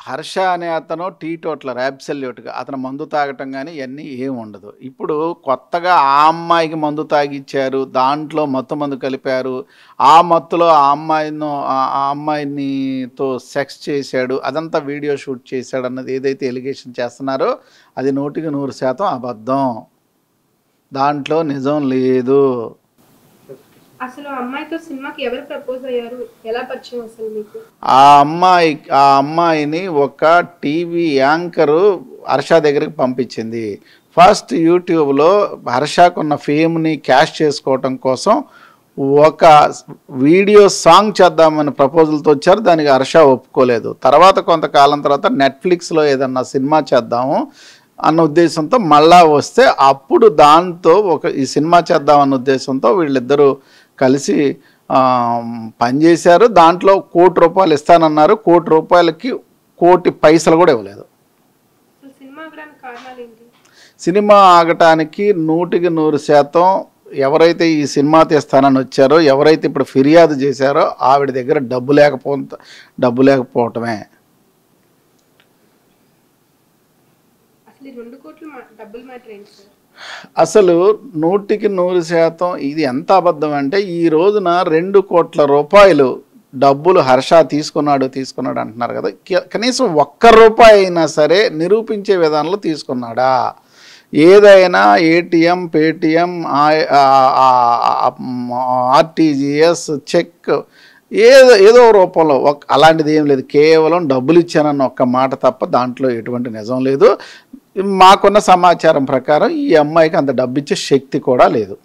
హర్ష అనే అతను టీటోట్లర్ అబ్సల్యూట్‌గా. అతను మందు తాగటం గాని ఇయన్నీ ఏమి ఉండదు. ఇప్పుడు కొత్తగా ఆ అమ్మాయికి మందు తాగిచ్చారు. దాంట్లో మత్తు మందు కలిపారు. ఆ మత్తులో ఆ అమ్మాయినితో సెక్స్ చేశాడు. అదంతా వీడియో షూట్ చేశాడన్నది ఏదైతే ఎలిగేషన్ చేస్తున్నారో అది 100% అబద్ధం. దాంట్లో నిజం లేదు. అసలు ఆ అమ్మాయితో సినిమాకి ఎవరు ప్రపోజ్ అయ్యారు? ఎలా పరిచయం అసలు మీకు? ఆ అమ్మాయిని ఒక టీవీ యాంకరు హర్ష దగ్గరికి పంపించింది. ఫస్ట్ యూట్యూబ్‌లో హర్షకున్న ఫేమ్‌ని క్యాష్ చేసుకోవటం కోసం ఒక వీడియో సాంగ్ చేద్దామని ప్రపోజల్‌తో వచ్చారు. దానికి హర్ష ఒప్పుకోలేదు. తర్వాత కొంతకాలం తర్వాత నెట్‌ఫ్లిక్స్‌లో ఏదన్నా సినిమా చేద్దాము అన్న ఉద్దేశంతో మళ్ళా వస్తే అప్పుడు దాంతో ఈ సినిమా చేద్దామన్న ఉద్దేశంతో వీళ్ళిద్దరూ కలిసి పనిచేశారు. దాంట్లో ₹1,00,00,000 ఇస్తానన్నారు. ₹1,00,00,000కి ₹1,00,00,000 కూడా ఇవ్వలేదు. సినిమా ఆగటానికి 100% ఎవరైతే ఈ సినిమా తీస్తానని వచ్చారో, ఎవరైతే ఇప్పుడు ఫిర్యాదు చేశారో ఆవిడ దగ్గర డబ్బు లేకపోవటమే. అసలు 100% ఇది ఎంత అబద్ధం అంటే ఈ రోజున ₹2,00,00,000 డబ్బులు హర్ష తీసుకున్నాడు అంటున్నారు కదా. కనీసం ₹1 అయినా సరే నిరూపించే విధానంలో తీసుకున్నాడా? ఏదైనా ఏటీఎం, పేటిఎం, ఆర్టీజీఎస్, చెక్ ఏదో రూపంలో అలాంటిది ఏం లేదు. కేవలం డబ్బులు ఇచ్చానన్న ఒక్క మాట తప్ప దాంట్లో ఎటువంటి నిజం లేదు. మాకున్న సమాచారం ప్రకారం ఈ అమ్మాయికి అంత డబ్బు ఇచ్చే శక్తి కూడా లేదు.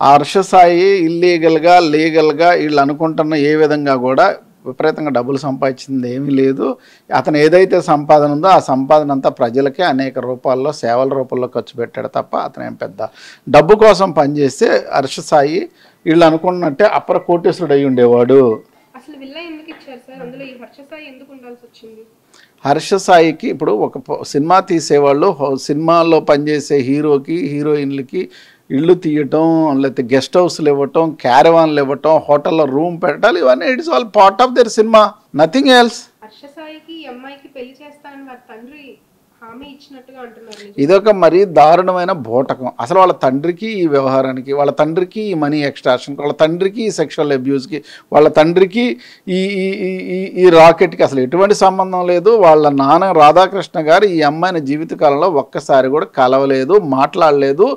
హర్ష సాయి ఇల్లీగల్గా లీగల్గా వీళ్ళు అనుకుంటున్న ఏ విధంగా కూడా విపరీతంగా డబ్బులు సంపాదించింది ఏమీ లేదు. అతను ఏదైతే సంపాదన ఉందో ఆ సంపాదన అంతా ప్రజలకే అనేక రూపాల్లో సేవల రూపంలో ఖర్చు పెట్టాడు తప్ప అతను ఏం పెద్ద డబ్బు కోసం పనిచేస్తే హర్ష సాయి వీళ్ళు అనుకున్నట్టే అప్పర కోటేశ్వరుడు అయి ఉండేవాడు. హర్ష సాయికి ఇప్పుడు ఒక సినిమా తీసేవాళ్ళు సినిమాల్లో పనిచేసే హీరోకి హీరోయిన్లకి ఇళ్ళు తీయటం, లేకపోతే గెస్ట్ హౌస్లు ఇవ్వటం, క్యారవాన్లు ఇవ్వటం, హోటల్లో రూమ్ పెట్టాలి, ఇవన్నీ it's all part of their cinema, nothing else. ఇదొక మరీ దారుణమైన బోటకం. అసలు వాళ్ళ తండ్రికి ఈ వ్యవహారానికి, వాళ్ళ తండ్రికి ఈ మనీ ఎక్స్ట్రాక్షన్కి, వాళ్ళ తండ్రికి ఈ సెక్షువల్ అబ్యూస్కి, వాళ్ళ తండ్రికి ఈ రాకెట్కి అసలు ఎటువంటి సంబంధం లేదు. వాళ్ళ నాన్న రాధాకృష్ణ గారు ఈ అమ్మాయిని జీవితకాలంలో ఒక్కసారి కూడా కలవలేదు, మాట్లాడలేదు.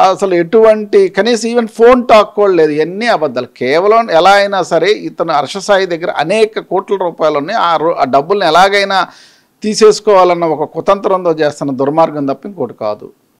అసలు ఎటువంటి కనీసం ఈవెన్ ఫోన్ టాక్ కూడా లేదు. ఇవన్నీ అబద్ధాలు. కేవలం ఎలా అయినా సరే ఇతను హర్ష సాయి దగ్గర అనేక కోట్ల రూపాయలు ఉన్నాయి. ఆ డబ్బుల్ని ఎలాగైనా తీసేసుకోవాలన్న ఒక కుతంత్రంతో చేస్తున్న దుర్మార్గం తప్ప ఇంకోటి కాదు.